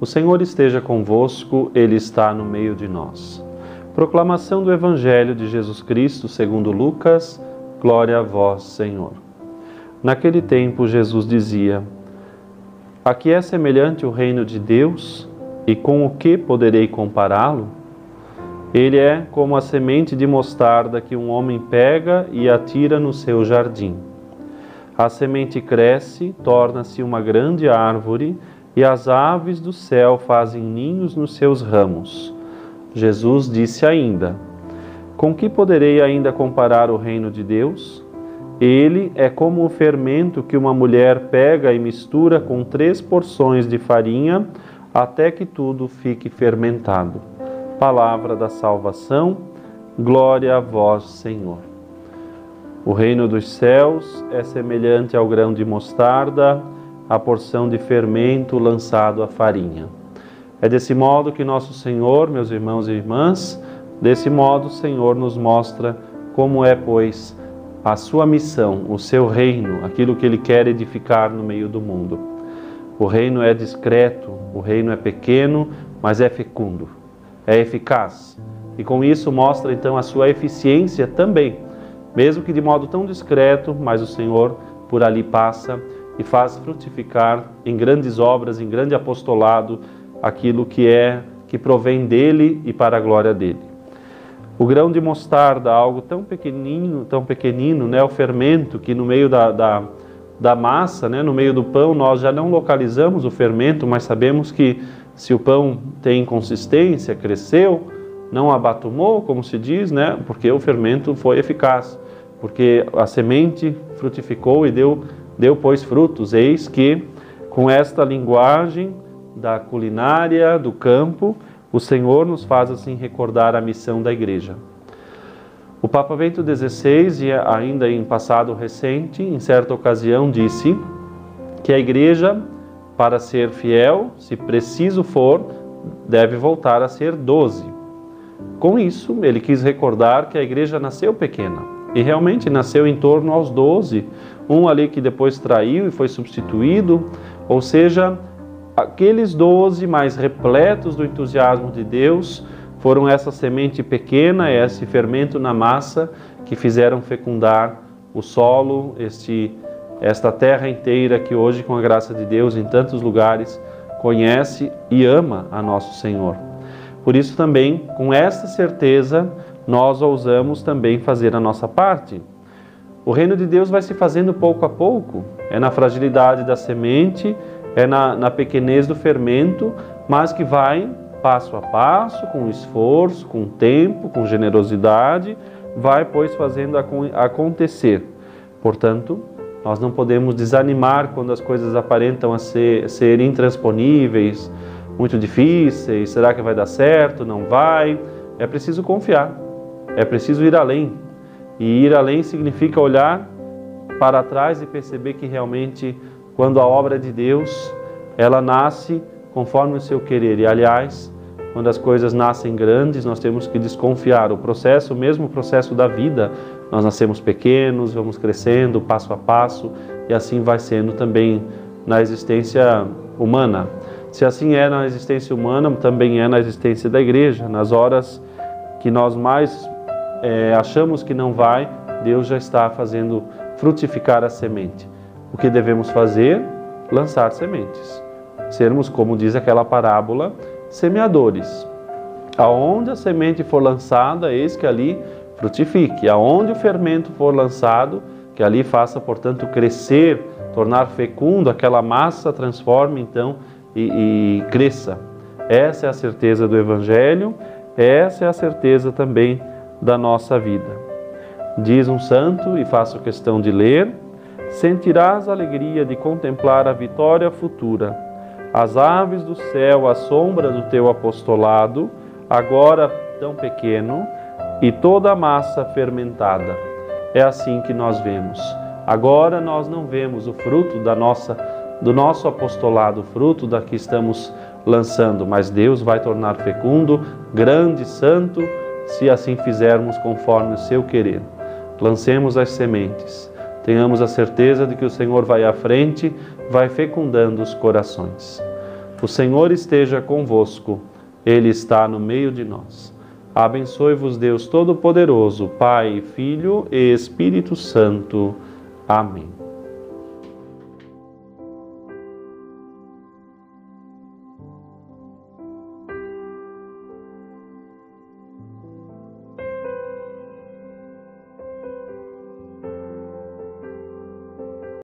O Senhor esteja convosco, Ele está no meio de nós. Proclamação do Evangelho de Jesus Cristo segundo Lucas. Glória a vós, Senhor. Naquele tempo Jesus dizia: A que é semelhante o reino de Deus e com o que poderei compará-lo? Ele é como a semente de mostarda que um homem pega e atira no seu jardim. A semente cresce, torna-se uma grande árvore e as aves do céu fazem ninhos nos seus ramos. Jesus disse ainda: Com que poderei ainda comparar o reino de Deus? Ele é como o fermento que uma mulher pega e mistura com 3 porções de farinha até que tudo fique fermentado. Palavra da salvação, glória a vós, Senhor. O reino dos céus é semelhante ao grão de mostarda, a porção de fermento lançado à farinha. É desse modo que nosso Senhor, meus irmãos e irmãs, desse modo o Senhor nos mostra como é, pois, a sua missão, o seu reino, aquilo que Ele quer edificar no meio do mundo. O reino é discreto, o reino é pequeno, mas é fecundo, é eficaz. E com isso mostra então a sua eficiência também, mesmo que de modo tão discreto, mas o Senhor por ali passa e faz frutificar em grandes obras, em grande apostolado, aquilo que provém dele e para a glória dele. O grão de mostarda, algo tão pequenino, né, o fermento que no meio da massa, né, no meio do pão, nós já não localizamos o fermento, mas sabemos que se o pão tem consistência, cresceu, não abatumou, como se diz, né, porque o fermento foi eficaz, porque a semente frutificou e deu, pois, frutos. Eis que, com esta linguagem da culinária, do campo, o Senhor nos faz assim recordar a missão da Igreja. O Papa Bento XVI, e ainda em passado recente, em certa ocasião disse que a Igreja, para ser fiel, se preciso for, deve voltar a ser 12. Com isso, ele quis recordar que a Igreja nasceu pequena, e realmente nasceu em torno aos 12, um ali que depois traiu e foi substituído, ou seja, aqueles 12 mais repletos do entusiasmo de Deus foram essa semente pequena, esse fermento na massa que fizeram fecundar o solo, esta terra inteira que hoje, com a graça de Deus, em tantos lugares, conhece e ama a nosso Senhor. Por isso também, com esta certeza, nós ousamos também fazer a nossa parte. O reino de Deus vai se fazendo pouco a pouco, é na fragilidade da semente, é na pequenez do fermento, mas que vai passo a passo, com esforço, com tempo, com generosidade, vai, pois, fazendo acontecer. Portanto, nós não podemos desanimar quando as coisas aparentam ser intransponíveis, muito difíceis. Será que vai dar certo? Não vai? É preciso confiar, é preciso ir além. E ir além significa olhar para trás e perceber que realmente, quando a obra de Deus, ela nasce conforme o seu querer. E, aliás, quando as coisas nascem grandes, nós temos que desconfiar. O mesmo processo da vida, nós nascemos pequenos, vamos crescendo passo a passo, e assim vai sendo também na existência humana. Se assim é na existência humana, também é na existência da Igreja. Nas horas que nós mais achamos que não vai, Deus já está fazendo frutificar a semente. O que devemos fazer? Lançar sementes. Sermos, como diz aquela parábola, semeadores. Aonde a semente for lançada, eis que ali frutifique. Aonde o fermento for lançado, que ali faça, portanto, crescer, tornar fecundo, aquela massa transforme, então, e cresça. Essa é a certeza do Evangelho, essa é a certeza também da nossa vida. Diz um santo, e faço questão de ler: sentirás a alegria de contemplar a vitória futura, as aves do céu à sombra do teu apostolado, agora tão pequeno, e toda a massa fermentada. É assim que nós vemos. Agora nós não vemos o fruto do nosso apostolado, o fruto da que estamos lançando, mas Deus vai tornar fecundo, grande, santo, se assim fizermos conforme o seu querer. Lancemos as sementes. Tenhamos a certeza de que o Senhor vai à frente, vai fecundando os corações. O Senhor esteja convosco, Ele está no meio de nós. Abençoe-vos Deus Todo-Poderoso, Pai, Filho e Espírito Santo. Amém.